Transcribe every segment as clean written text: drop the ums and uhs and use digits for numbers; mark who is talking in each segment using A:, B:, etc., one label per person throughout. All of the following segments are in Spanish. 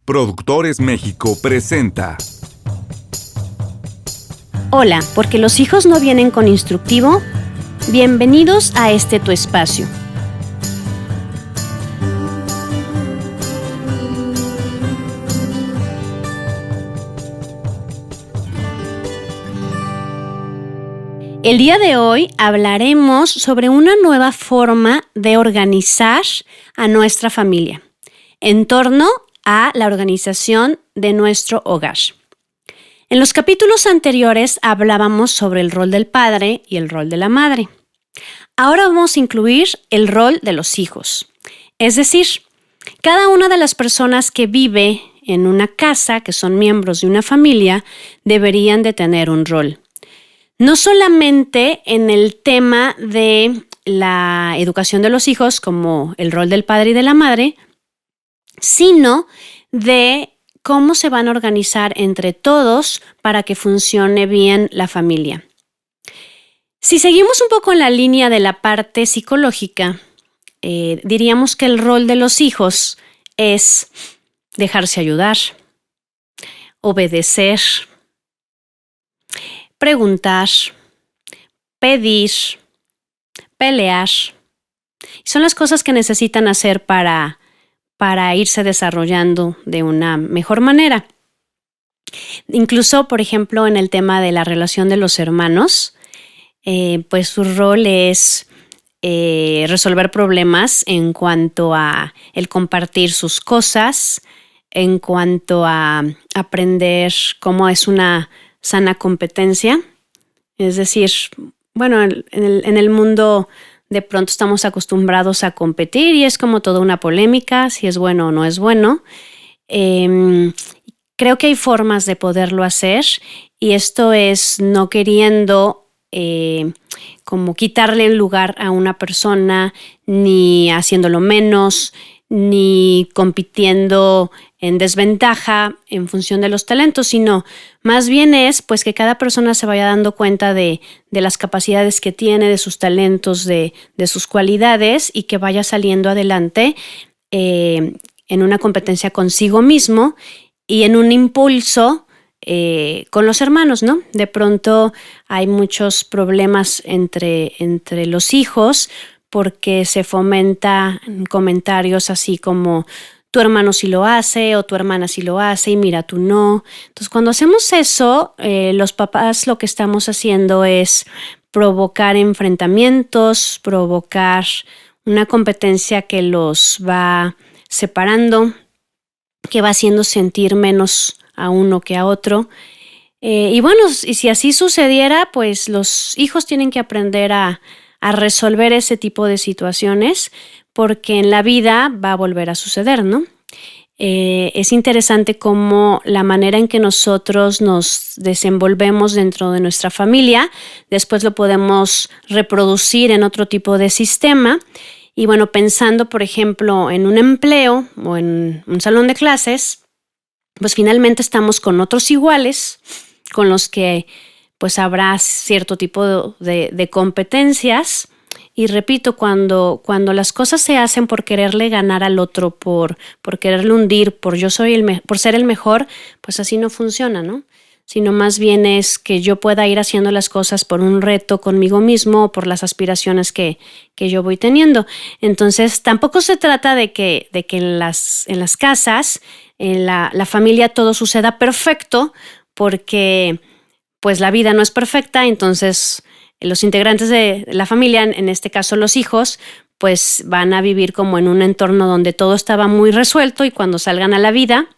A: Productores México presenta.
B: Hola, porque los hijos no vienen con instructivo. Bienvenidos a este tu espacio. El día de hoy hablaremos sobre una nueva forma de organizar a nuestra familia en torno a la organización de nuestro hogar. En los capítulos anteriores hablábamos sobre el rol del padre y el rol de la madre. Ahora vamos a incluir el rol de los hijos. Es decir, cada una de las personas que vive en una casa, que son miembros de una familia, deberían de tener un rol. No solamente en el tema de la educación de los hijos, como el rol del padre y de la madre, sino de cómo se van a organizar entre todos para que funcione bien la familia. Si seguimos un poco en la línea de la parte psicológica, diríamos que el rol de los hijos es dejarse ayudar, obedecer, preguntar, pedir, pelear. Son las cosas que necesitan hacer para irse desarrollando de una mejor manera. Incluso, por ejemplo, en el tema de la relación de los hermanos, pues su rol es resolver problemas en cuanto a el compartir sus cosas, en cuanto a aprender cómo es una sana competencia. Es decir, bueno, en el mundo de pronto estamos acostumbrados a competir y es como toda una polémica, si es bueno o no es bueno. Creo que hay formas de poderlo hacer y esto es no queriendo como quitarle el lugar a una persona, ni haciéndolo menos, ni compitiendo en desventaja en función de los talentos, sino más bien es pues que cada persona se vaya dando cuenta de las capacidades que tiene, de sus talentos, de sus cualidades y que vaya saliendo adelante en una competencia consigo mismo y en un impulso con los hermanos, ¿no? De pronto hay muchos problemas entre los hijos porque se fomenta comentarios así como tu hermano sí lo hace o tu hermana sí lo hace y mira tú no. Entonces cuando hacemos eso, los papás lo que estamos haciendo es provocar enfrentamientos, provocar una competencia que los va separando, que va haciendo sentir menos a uno que a otro. Y bueno, y si así sucediera, pues los hijos tienen que aprender a resolver ese tipo de situaciones porque en la vida va a volver a suceder, ¿no? Es interesante cómo la manera en que nosotros nos desenvolvemos dentro de nuestra familia, después lo podemos reproducir en otro tipo de sistema. Y bueno, pensando, por ejemplo, en un empleo o en un salón de clases, pues finalmente estamos con otros iguales, con los que pues habrá cierto tipo de competencias. Y repito, cuando las cosas se hacen por quererle ganar al otro, por quererle hundir, por ser el mejor, pues así no funciona, ¿no? Sino más bien es que yo pueda ir haciendo las cosas por un reto conmigo mismo o por las aspiraciones que yo voy teniendo. Entonces, tampoco se trata de que en las casas, en la familia todo suceda perfecto, porque pues la vida no es perfecta, entonces los integrantes de la familia, en este caso los hijos, pues van a vivir como en un entorno donde todo estaba muy resuelto y cuando salgan a la vida,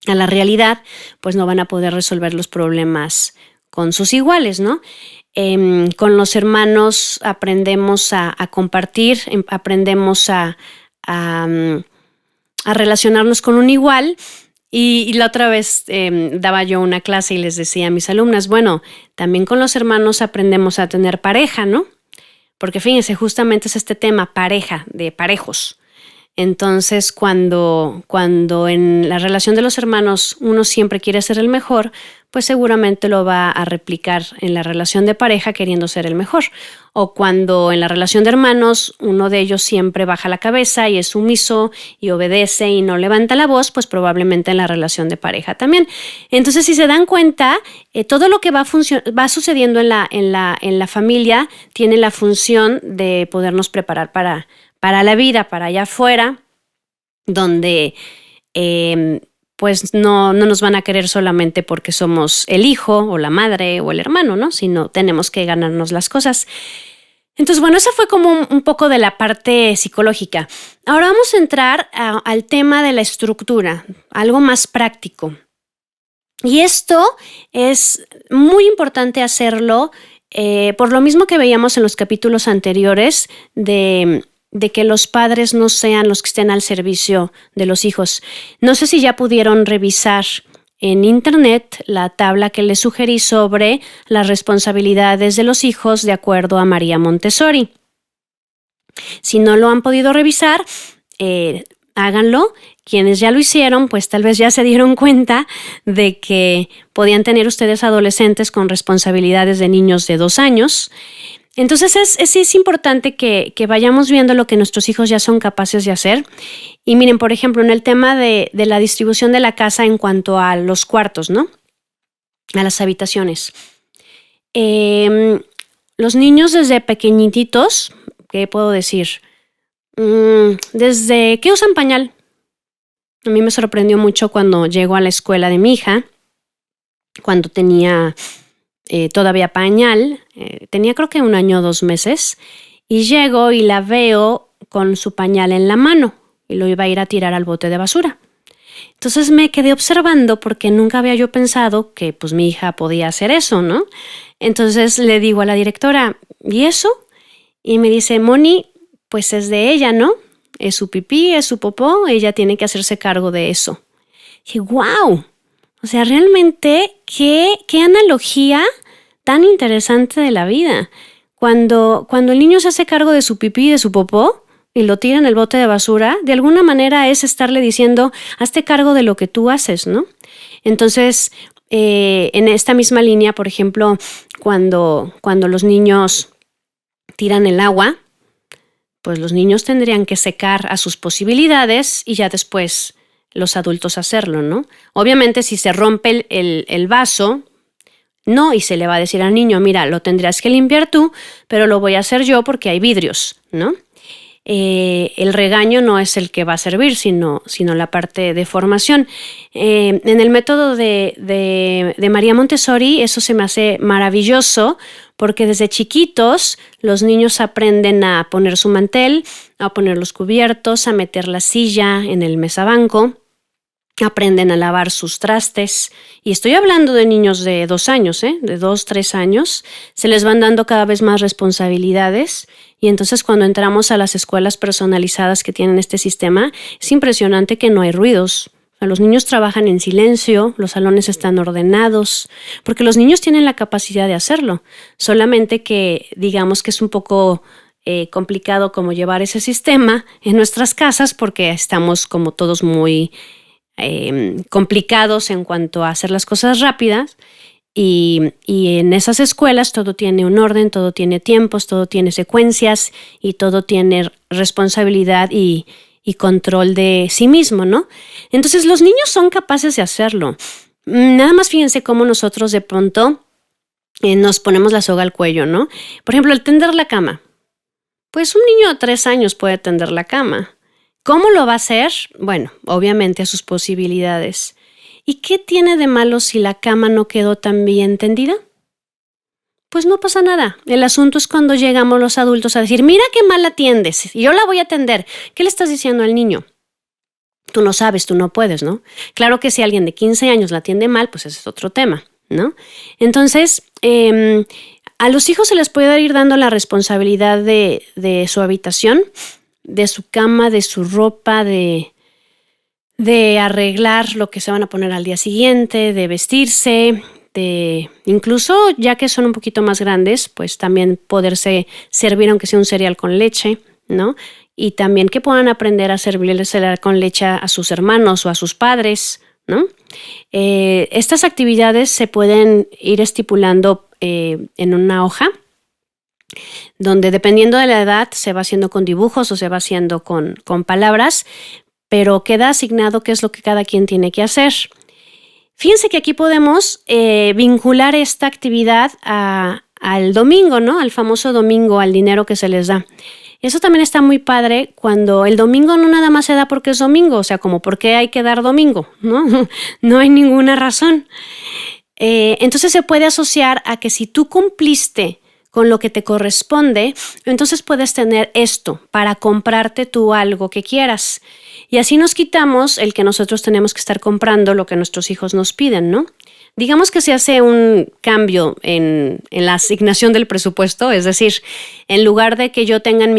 B: a la realidad, pues no van a poder resolver los problemas con sus iguales, ¿no? Con los hermanos aprendemos a compartir, aprendemos a relacionarnos con un igual. Y la otra vez daba yo una clase y les decía a mis alumnas, bueno, también con los hermanos aprendemos a tener pareja, ¿no? Porque fíjense, justamente es este tema, pareja, de parejos. Entonces, cuando en la relación de los hermanos uno siempre quiere ser el mejor, pues seguramente lo va a replicar en la relación de pareja queriendo ser el mejor. O cuando en la relación de hermanos uno de ellos siempre baja la cabeza y es sumiso y obedece y no levanta la voz, pues probablemente en la relación de pareja también. Entonces, si se dan cuenta, todo lo que va sucediendo en la familia tiene la función de podernos preparar para la vida, para allá afuera, donde pues no nos van a querer solamente porque somos el hijo o la madre o el hermano, ¿no? Sino tenemos que ganarnos las cosas. Entonces, bueno, esa fue como un poco de la parte psicológica. Ahora vamos a entrar al tema de la estructura, algo más práctico. Y esto es muy importante hacerlo por lo mismo que veíamos en los capítulos anteriores de que los padres no sean los que estén al servicio de los hijos. No sé si ya pudieron revisar en internet la tabla que les sugerí sobre las responsabilidades de los hijos de acuerdo a María Montessori. Si no lo han podido revisar, háganlo. Quienes ya lo hicieron, pues tal vez ya se dieron cuenta de que podían tener ustedes adolescentes con responsabilidades de niños de 2 años. Entonces es importante que vayamos viendo lo que nuestros hijos ya son capaces de hacer. Y miren, por ejemplo, en el tema de la distribución de la casa en cuanto a los cuartos, ¿no? A las habitaciones. Los niños desde pequeñitos, ¿qué puedo decir? Desde que usan pañal. A mí me sorprendió mucho cuando llego a la escuela de mi hija, cuando tenía todavía pañal, tenía creo que 1 año o 2 meses, y llego y la veo con su pañal en la mano y lo iba a ir a tirar al bote de basura. Entonces me quedé observando porque nunca había yo pensado que pues mi hija podía hacer eso, ¿no? Entonces le digo a la directora, ¿y eso? Y me dice, Moni, pues es de ella, ¿no? Es su pipí, es su popó, ella tiene que hacerse cargo de eso. Y dije, ¡wow! O sea, realmente, qué analogía tan interesante de la vida. Cuando el niño se hace cargo de su pipí y de su popó y lo tira en el bote de basura, de alguna manera es estarle diciendo, hazte cargo de lo que tú haces, ¿no? Entonces, en esta misma línea, por ejemplo, cuando los niños tiran el agua, pues los niños tendrían que secar a sus posibilidades y ya después los adultos hacerlo, ¿no? Obviamente si se rompe el vaso, no, y se le va a decir al niño, mira, lo tendrás que limpiar tú, pero lo voy a hacer yo porque hay vidrios, ¿no? El regaño no es el que va a servir, sino la parte de formación. En el método de María Montessori eso se me hace maravilloso porque desde chiquitos los niños aprenden a poner su mantel, a poner los cubiertos, a meter la silla en el mesabanco, aprenden a lavar sus trastes. Y estoy hablando de niños de 2 años, de 2, 3 años. Se les van dando cada vez más responsabilidades. Y entonces cuando entramos a las escuelas personalizadas que tienen este sistema, es impresionante que no hay ruidos. O sea, los niños trabajan en silencio, los salones están ordenados, porque los niños tienen la capacidad de hacerlo. Solamente que digamos que es un poco complicado como llevar ese sistema en nuestras casas porque estamos como todos muy complicados en cuanto a hacer las cosas rápidas y en esas escuelas todo tiene un orden, todo tiene tiempos, todo tiene secuencias y todo tiene responsabilidad y control de sí mismo, ¿no? Entonces los niños son capaces de hacerlo. Nada más fíjense cómo nosotros de pronto nos ponemos la soga al cuello, ¿no? Por ejemplo, el tender la cama. Pues un niño de 3 años puede tender la cama. ¿Cómo lo va a hacer? Bueno, obviamente a sus posibilidades. ¿Y qué tiene de malo si la cama no quedó tan bien tendida? Pues no pasa nada. El asunto es cuando llegamos los adultos a decir, mira qué mal la tiendes, y yo la voy a tender. ¿Qué le estás diciendo al niño? Tú no sabes, tú no puedes, ¿no? Claro que si alguien de 15 años la atiende mal, pues ese es otro tema, ¿no? Entonces, a los hijos se les puede ir dando la responsabilidad de su habitación, de su cama, de su ropa, de arreglar lo que se van a poner al día siguiente, de vestirse, de incluso ya que son un poquito más grandes, pues también poderse servir aunque sea un cereal con leche, ¿no? y también que puedan aprender a servirle cereal con leche a sus hermanos o a sus padres, ¿no? Estas actividades se pueden ir estipulando en una hoja, donde dependiendo de la edad se va haciendo con dibujos o se va haciendo con palabras, pero queda asignado qué es lo que cada quien tiene que hacer. Fíjense que aquí podemos vincular esta actividad al domingo, ¿no? Al famoso domingo, al dinero que se les da. Eso también está muy padre cuando el domingo no nada más se da porque es domingo, o sea, como por qué hay que dar domingo, ¿no? No hay ninguna razón. Entonces se puede asociar a que si tú cumpliste con lo que te corresponde, entonces puedes tener esto para comprarte tú algo que quieras. Y así nos quitamos el que nosotros tenemos que estar comprando lo que nuestros hijos nos piden, ¿no? Digamos que se hace un cambio en la asignación del presupuesto, es decir, en lugar de que yo tenga en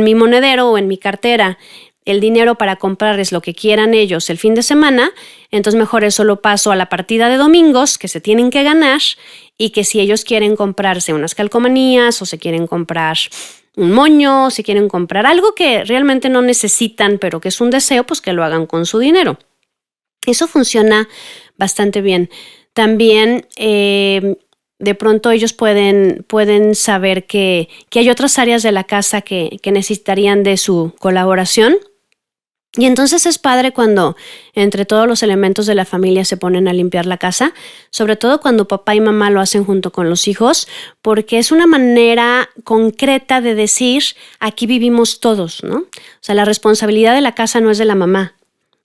B: mi monedero o en mi cartera el dinero para comprarles lo que quieran ellos el fin de semana, entonces mejor eso lo paso a la partida de domingos que se tienen que ganar y que si ellos quieren comprarse unas calcomanías o se quieren comprar un moño, si quieren comprar algo que realmente no necesitan pero que es un deseo, pues que lo hagan con su dinero. Eso funciona bastante bien. También de pronto ellos pueden saber que hay otras áreas de la casa que necesitarían de su colaboración. Y entonces es padre cuando entre todos los elementos de la familia se ponen a limpiar la casa, sobre todo cuando papá y mamá lo hacen junto con los hijos, porque es una manera concreta de decir, aquí vivimos todos, ¿no? O sea, la responsabilidad de la casa no es de la mamá,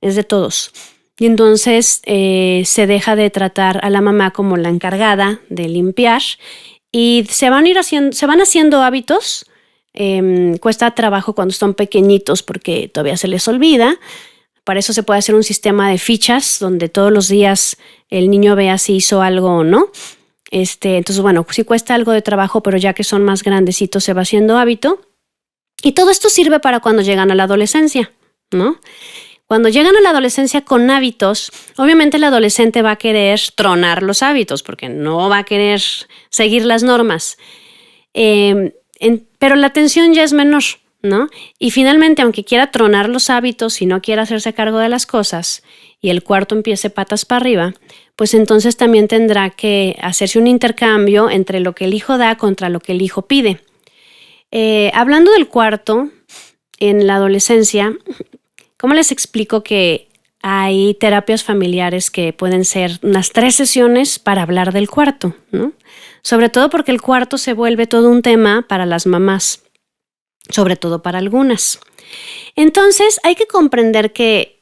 B: es de todos. Y entonces se deja de tratar a la mamá como la encargada de limpiar y se van haciendo hábitos. Cuesta trabajo cuando están pequeñitos porque todavía se les olvida. Para eso se puede hacer un sistema de fichas donde todos los días el niño vea si hizo algo o no. Entonces, bueno, sí cuesta algo de trabajo, pero ya que son más grandecitos se va haciendo hábito. Y todo esto sirve para cuando llegan a la adolescencia, ¿no? Cuando llegan a la adolescencia con hábitos, obviamente el adolescente va a querer tronar los hábitos porque no va a querer seguir las normas. Pero la atención ya es menor, ¿no? Y finalmente, aunque quiera tronar los hábitos y no quiera hacerse cargo de las cosas y el cuarto empiece patas para arriba, pues entonces también tendrá que hacerse un intercambio entre lo que el hijo da contra lo que el hijo pide. Hablando del cuarto, en la adolescencia, ¿cómo les explico que hay terapias familiares que pueden ser unas 3 sesiones para hablar del cuarto, ¿no? Sobre todo porque el cuarto se vuelve todo un tema para las mamás, sobre todo para algunas. Entonces hay que comprender que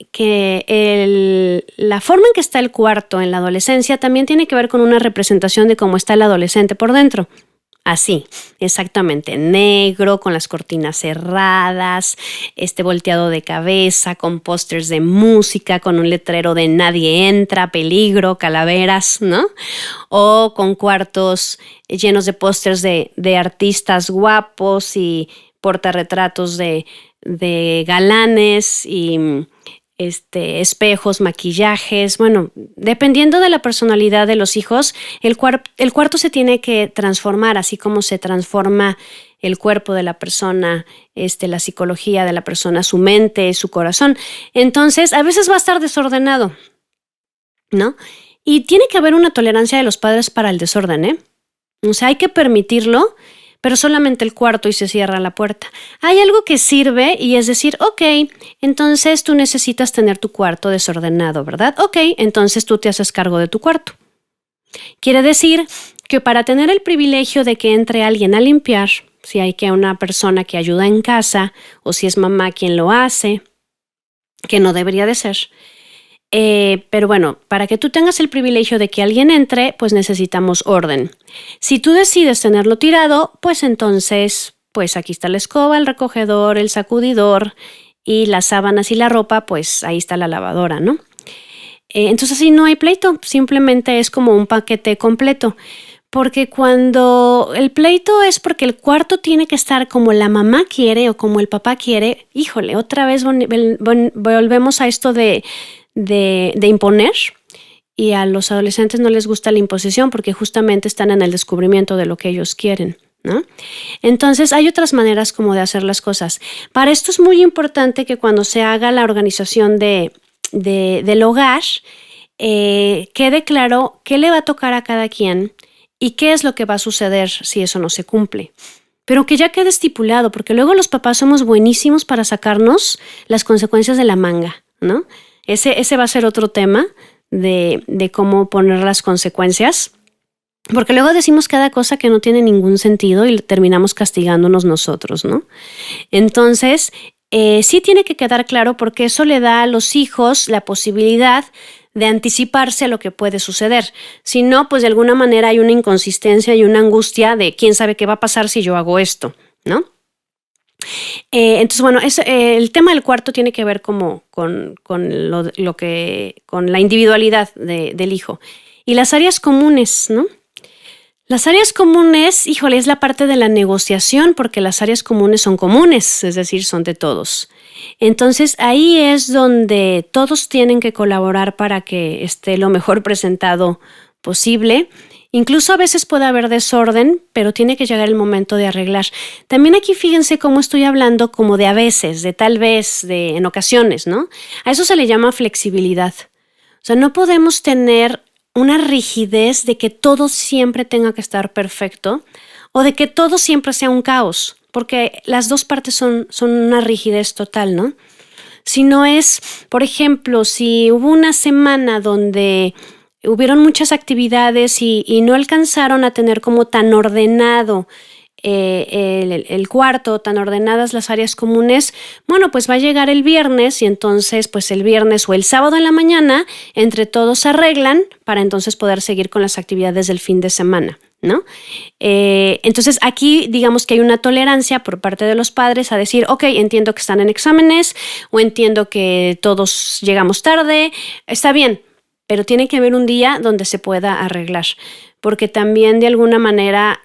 B: la forma en que está el cuarto en la adolescencia también tiene que ver con una representación de cómo está el adolescente por dentro. Así, exactamente, negro, con las cortinas cerradas, volteado de cabeza, con pósters de música, con un letrero de nadie entra, peligro, calaveras, ¿no? O con cuartos llenos de pósters de artistas guapos y portarretratos de galanes y espejos, maquillajes. Bueno, dependiendo de la personalidad de los hijos, el cuarto se tiene que transformar, así como se transforma el cuerpo de la persona, la psicología de la persona, su mente, su corazón. Entonces, a veces va a estar desordenado, ¿no? Y tiene que haber una tolerancia de los padres para el desorden, ¿eh? O sea, hay que permitirlo, pero solamente el cuarto y se cierra la puerta. Hay algo que sirve y es decir, ok, entonces tú necesitas tener tu cuarto desordenado, ¿verdad? Ok, entonces tú te haces cargo de tu cuarto. Quiere decir que para tener el privilegio de que entre alguien a limpiar, si hay que una persona que ayuda en casa o si es mamá quien lo hace, que no debería de ser, pero bueno, para que tú tengas el privilegio de que alguien entre, pues necesitamos orden. Si tú decides tenerlo tirado, pues entonces, pues aquí está la escoba, el recogedor, el sacudidor y las sábanas y la ropa, pues ahí está la lavadora, ¿no? Entonces así no hay pleito, simplemente es como un paquete completo. Porque cuando el pleito es porque el cuarto tiene que estar como la mamá quiere o como el papá quiere, híjole, otra vez volvemos a esto de imponer, y a los adolescentes no les gusta la imposición porque justamente están en el descubrimiento de lo que ellos quieren, ¿no? Entonces hay otras maneras como de hacer las cosas. Para esto es muy importante que cuando se haga la organización del hogar, quede claro qué le va a tocar a cada quien y qué es lo que va a suceder si eso no se cumple. Pero que ya quede estipulado, porque luego los papás somos buenísimos para sacarnos las consecuencias de la manga, ¿no? Ese va a ser otro tema de cómo poner las consecuencias. Porque luego decimos cada cosa que no tiene ningún sentido y terminamos castigándonos nosotros, ¿no? Entonces, sí tiene que quedar claro porque eso le da a los hijos la posibilidad de anticiparse a lo que puede suceder. Si no, pues de alguna manera hay una inconsistencia y una angustia de quién sabe qué va a pasar si yo hago esto, ¿no? Entonces, bueno, el tema del cuarto tiene que ver como con la individualidad del hijo. Y las áreas comunes, ¿no? Las áreas comunes, híjole, es la parte de la negociación porque las áreas comunes son comunes, es decir, son de todos. Entonces ahí es donde todos tienen que colaborar para que esté lo mejor presentado posible. Incluso a veces puede haber desorden, pero tiene que llegar el momento de arreglar. También aquí fíjense cómo estoy hablando como de a veces, de tal vez, de en ocasiones, ¿no? A eso se le llama flexibilidad. O sea, no podemos tener una rigidez de que todo siempre tenga que estar perfecto o de que todo siempre sea un caos, porque las dos partes son una rigidez total, ¿no? Si no es, por ejemplo, si hubo una semana donde hubieron muchas actividades y no alcanzaron a tener como tan ordenado el cuarto, tan ordenadas las áreas comunes, bueno, pues va a llegar el viernes y entonces pues el viernes o el sábado en la mañana entre todos se arreglan para entonces poder seguir con las actividades del fin de semana, ¿no? Entonces aquí digamos que hay una tolerancia por parte de los padres a decir, ok, entiendo que están en exámenes o entiendo que todos llegamos tarde, está bien, pero tiene que haber un día donde se pueda arreglar, porque también de alguna manera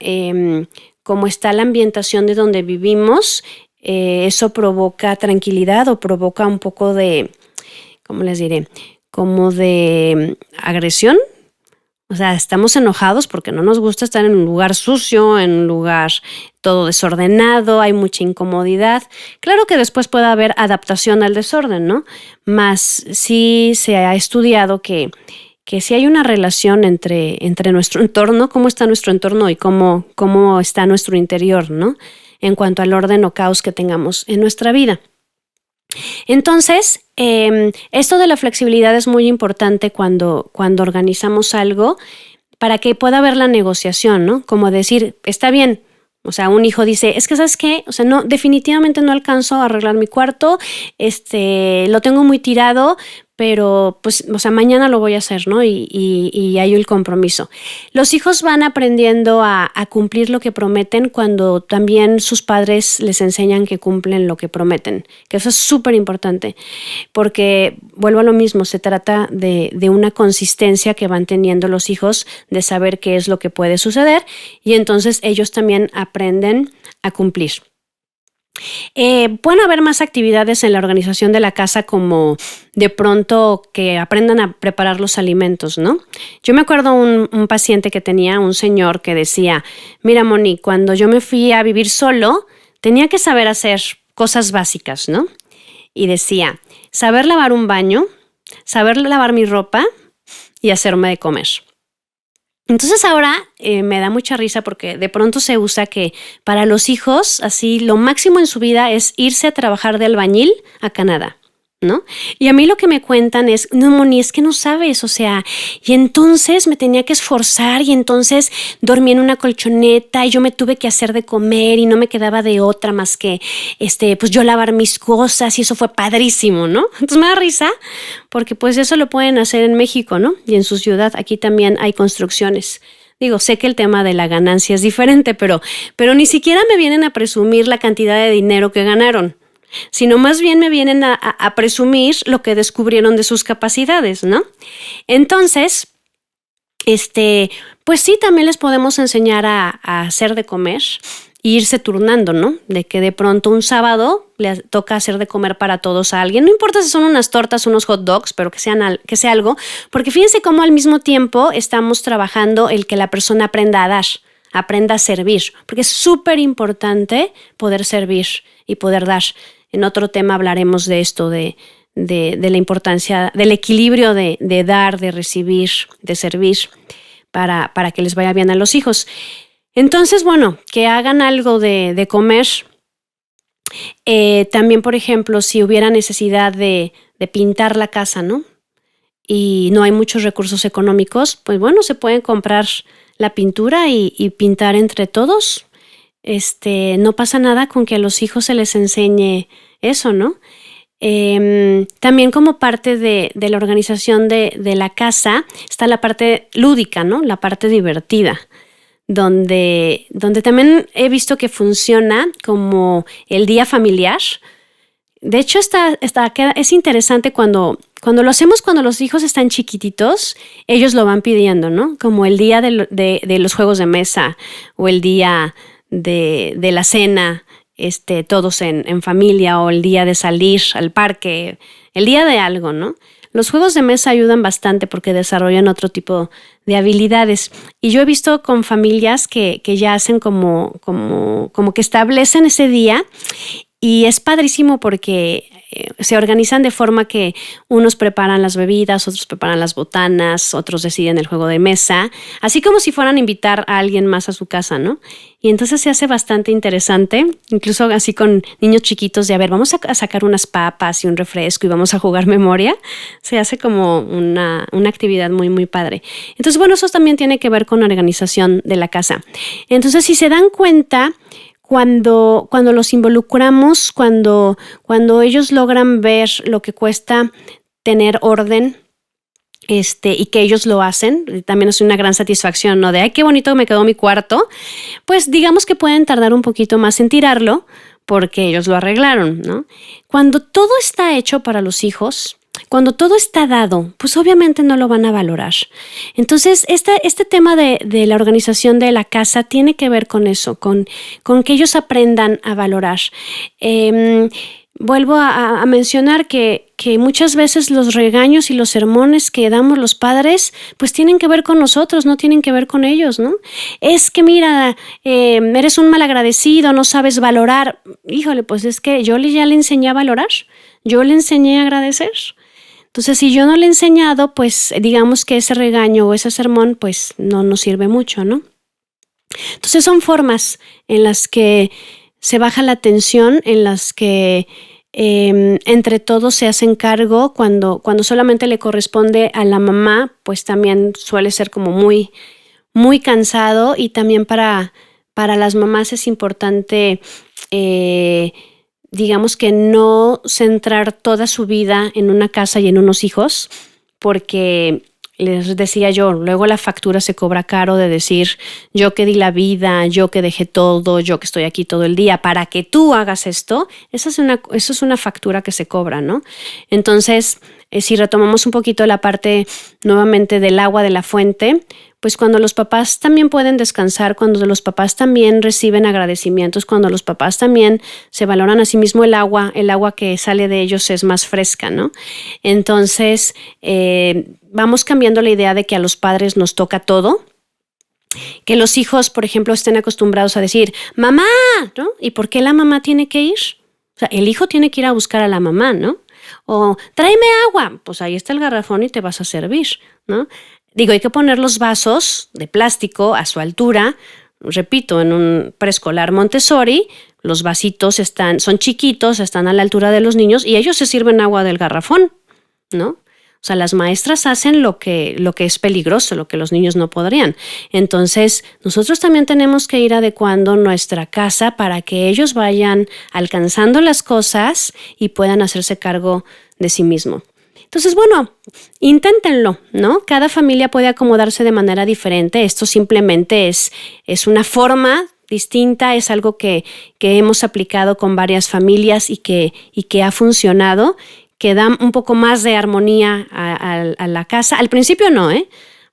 B: como está la ambientación de donde vivimos, eso provoca tranquilidad o provoca un poco de, ¿cómo les diré? Como de agresión. O sea, estamos enojados porque no nos gusta estar en un lugar sucio, en un lugar todo desordenado, hay mucha incomodidad. Claro que después puede haber adaptación al desorden, ¿no? Más sí se ha estudiado que sí hay una relación entre nuestro entorno, cómo está nuestro entorno y cómo está nuestro interior, ¿no? En cuanto al orden o caos que tengamos en nuestra vida. Entonces, esto de la flexibilidad es muy importante cuando organizamos algo para que pueda haber la negociación, ¿no? Como decir, está bien. O sea, un hijo dice, es que ¿sabes qué? O sea, no, definitivamente no alcanzo a arreglar mi cuarto, lo tengo muy tirado, pero pues, o sea, mañana lo voy a hacer, ¿no? Y hay el compromiso. Los hijos van aprendiendo a cumplir lo que prometen cuando también sus padres les enseñan que cumplen lo que prometen, que eso es súper importante, porque vuelvo a lo mismo, se trata de una consistencia que van teniendo los hijos de saber qué es lo que puede suceder y entonces ellos también aprenden a cumplir. Pueden haber más actividades en la organización de la casa como de pronto que aprendan a preparar los alimentos, ¿no? Yo me acuerdo un paciente que tenía un señor que decía, mira Moni, cuando yo me fui a vivir solo tenía que saber hacer cosas básicas, ¿no? Y decía, saber lavar un baño, saber lavar mi ropa y hacerme de comer. Entonces ahora me da mucha risa porque de pronto se usa que para los hijos así lo máximo en su vida es irse a trabajar de albañil a Canadá, ¿no? Y a mí lo que me cuentan es, no, Moni, es que no sabes, o sea, y entonces me tenía que esforzar y entonces dormí en una colchoneta y yo me tuve que hacer de comer y no me quedaba de otra más que, pues yo lavar mis cosas y eso fue padrísimo, ¿no? Entonces me da risa porque pues eso lo pueden hacer en México, ¿no? Y en su ciudad, aquí también hay construcciones. Digo, sé que el tema de la ganancia es diferente, pero ni siquiera me vienen a presumir la cantidad de dinero que ganaron, sino más bien me vienen a presumir lo que descubrieron de sus capacidades, ¿no? Entonces, pues sí, también les podemos enseñar a hacer de comer e irse turnando, ¿no? De que de pronto un sábado le toca hacer de comer para todos a alguien. No importa si son unas tortas, unos hot dogs, pero que sea algo, porque fíjense cómo al mismo tiempo estamos trabajando el que la persona aprenda a dar. aprenda a servir, porque es súper importante poder servir y poder dar. En otro tema hablaremos de esto, de la importancia, del equilibrio de dar, de recibir, de servir, para que les vaya bien a los hijos. Entonces, bueno, que hagan algo de comer. También, por ejemplo, si hubiera necesidad de pintar la casa, ¿no? Y no hay muchos recursos económicos, pues bueno, se pueden comprar la pintura y pintar entre todos. No pasa nada con que a los hijos se les enseñe eso, ¿no? También como parte de la organización de la casa está la parte lúdica, ¿no? La parte divertida, donde también he visto que funciona como el día familiar. De hecho, es interesante cuando lo hacemos cuando los hijos están chiquititos, ellos lo van pidiendo, ¿no? Como el día de los juegos de mesa o el día de la cena, todos en familia, o el día de salir al parque, el día de algo, ¿no? Los juegos de mesa ayudan bastante porque desarrollan otro tipo de habilidades. Y yo he visto con familias que ya hacen como que establecen ese día, y es padrísimo porque se organizan de forma que unos preparan las bebidas, otros preparan las botanas, otros deciden el juego de mesa, así como si fueran a invitar a alguien más a su casa, ¿no? Y entonces se hace bastante interesante, incluso así con niños chiquitos, de a ver, vamos a sacar unas papas y un refresco y vamos a jugar memoria. Se hace como una actividad muy, muy padre. Entonces, bueno, eso también tiene que ver con la organización de la casa. Entonces, si se dan cuenta, cuando los involucramos, cuando ellos logran ver lo que cuesta tener orden, y que ellos lo hacen, también es una gran satisfacción, ¿no? De, ay, qué bonito me quedó mi cuarto. Pues digamos que pueden tardar un poquito más en tirarlo porque ellos lo arreglaron, ¿no? Cuando todo está hecho para los hijos, cuando todo está dado, pues obviamente no lo van a valorar. Entonces, este tema de la organización de la casa tiene que ver con eso, con que ellos aprendan a valorar. Vuelvo a mencionar que muchas veces los regaños y los sermones que damos los padres, pues tienen que ver con nosotros, no tienen que ver con ellos, ¿no? Es que mira, eres un malagradecido, no sabes valorar. Híjole, pues es que yo ya le enseñé a valorar, yo le enseñé a agradecer. Entonces, si yo no le he enseñado, pues digamos que ese regaño o ese sermón, pues no nos sirve mucho, ¿no? Entonces, son formas en las que se baja la tensión, en las que entre todos se hacen cargo. Cuando solamente le corresponde a la mamá, pues también suele ser como muy, muy cansado. Y también para las mamás es importante, digamos que no centrar toda su vida en una casa y en unos hijos, porque les decía yo, luego la factura se cobra caro de decir, yo que di la vida, yo que dejé todo, yo que estoy aquí todo el día para que tú hagas esto. Eso es una factura que se cobra, ¿no? Entonces, si retomamos un poquito la parte nuevamente del agua de la fuente, pues cuando los papás también pueden descansar, cuando los papás también reciben agradecimientos, cuando los papás también se valoran a sí mismo, el agua que sale de ellos es más fresca, ¿no? Entonces, vamos cambiando la idea de que a los padres nos toca todo, que los hijos, por ejemplo, estén acostumbrados a decir, mamá, ¿no? ¿Y por qué la mamá tiene que ir? O sea, el hijo tiene que ir a buscar a la mamá, ¿no? O tráeme agua, pues ahí está el garrafón y te vas a servir, ¿no? Digo, hay que poner los vasos de plástico a su altura. Repito, en un preescolar Montessori, los vasitos son chiquitos, están a la altura de los niños y ellos se sirven agua del garrafón, ¿no? O sea, las maestras hacen lo que es peligroso, lo que los niños no podrían. Entonces, nosotros también tenemos que ir adecuando nuestra casa para que ellos vayan alcanzando las cosas y puedan hacerse cargo de sí mismo. Entonces, bueno, inténtenlo, ¿no? Cada familia puede acomodarse de manera diferente. Esto simplemente es una forma distinta, es algo que hemos aplicado con varias familias y que ha funcionado, que da un poco más de armonía a la casa. Al principio no,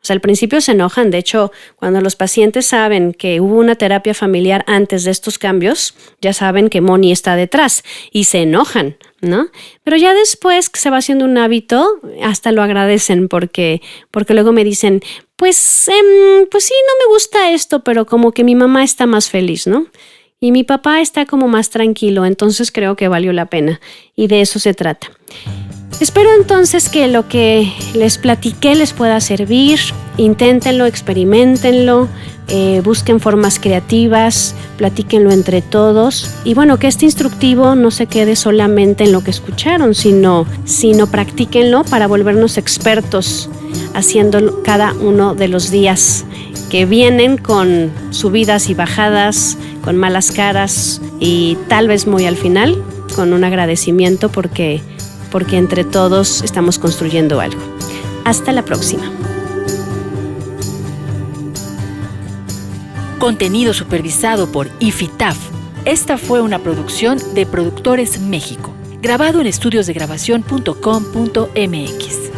B: O sea, al principio se enojan. De hecho, cuando los pacientes saben que hubo una terapia familiar antes de estos cambios, ya saben que Moni está detrás y se enojan, ¿no? Pero ya después que se va haciendo un hábito, hasta lo agradecen porque luego me dicen, pues sí, no me gusta esto, pero como que mi mamá está más feliz, ¿no? Y mi papá está como más tranquilo, entonces creo que valió la pena. Y de eso se trata. Espero entonces que lo que les platiqué les pueda servir. Inténtenlo, experiméntenlo, busquen formas creativas, platíquenlo entre todos. Y bueno, que este instructivo no se quede solamente en lo que escucharon, sino practíquenlo para volvernos expertos haciéndolo cada uno de los días que vienen con subidas y bajadas, con malas caras y tal vez muy al final con un agradecimiento porque entre todos estamos construyendo algo. Hasta la próxima.
C: Contenido supervisado por IFITAF. Esta fue una producción de Productores México, grabado en estudiosdegrabación.com.mx.